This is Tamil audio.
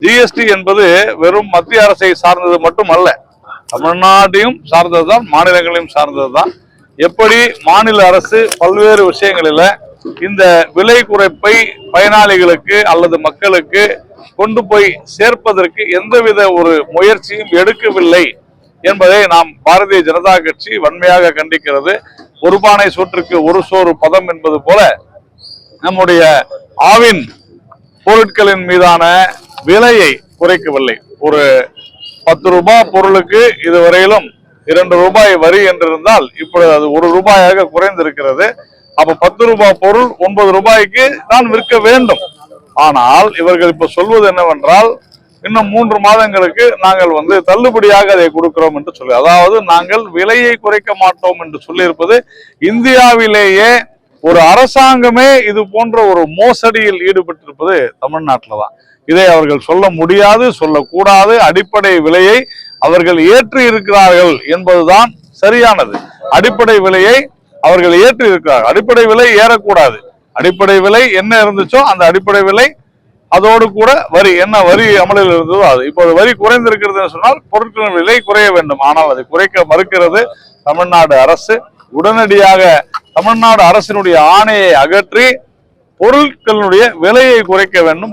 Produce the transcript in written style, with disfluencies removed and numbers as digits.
ஜிஎஸ்டி என்பது வெறும் மத்திய அரசை சார்ந்தது மட்டுமல்ல, தமிழ்நாட்டையும் சார்ந்ததுதான், மாநிலங்களையும் சார்ந்ததுதான். எப்படி மாநில அரசு பல்வேறு விஷயங்களில இந்த விலை குறைப்பை பயனாளிகளுக்கு அல்லது மக்களுக்கு கொண்டு போய் சேர்ப்பதற்கு எந்தவித ஒரு முயற்சியும் எடுக்கவில்லை என்பதை நாம் பாரதிய ஜனதா கட்சி வன்மையாக கண்டிக்கிறது. ஒரு பானை சோற்றுக்கு ஒரு சோறு பதம் என்பது போல நம்முடைய ஆவின் பொருட்களின் மீதான விலையை குறைக்கவில்லை. ஒரு 10 ரூபாய் பொருளுக்கு இதுவரையிலும் 2 ரூபாய் வரி என்றிருந்தால் இப்பொழுது அது 1 ரூபாயாக குறைந்திருக்கிறது. அப்ப 10 ரூபாய் பொருள் 9 ரூபாய்க்கு தான் விற்க வேண்டும். ஆனால் இவர்கள் இப்ப சொல்வது என்னவென்றால், இன்னும் 3 மாதங்களுக்கு நாங்கள் தள்ளுபடியாக அதை கொடுக்கிறோம் என்று சொல்லி, அதாவது நாங்கள் விலையை குறைக்க மாட்டோம் என்று சொல்லியிருப்பது இந்தியாவிலேயே ஒரு அரசாங்கமே இது போன்ற ஒரு மோசடியில் ஈடுபட்டிருப்பது தமிழ்நாட்டில் தான். இதை அவர்கள் சொல்ல முடியாது, சொல்லக்கூடாது. அடிப்படை விலையை அவர்கள் ஏற்றி இருக்கிறார்கள் என்பதுதான் சரியானது. அடிப்படை விலையை அவர்கள் ஏற்றி இருக்கிறார்கள். அடிப்படை விலை ஏறக்கூடாது. அடிப்படை விலை என்ன இருந்துச்சோ அந்த அடிப்படை விலை, அதோடு கூட வரி, என்ன வரி அமலில் இருந்ததோ அது. இப்போது வரி குறைந்திருக்கிறது சொன்னால் பொருட்களின் விலை குறைய வேண்டும். ஆனால் அதை குறைக்க மறுக்கிறது தமிழ்நாடு அரசு. உடனடியாக தமிழ்நாடு அரசினுடைய ஆணையை அகற்றி பொருட்களுடைய விலையை குறைக்க வேண்டும்.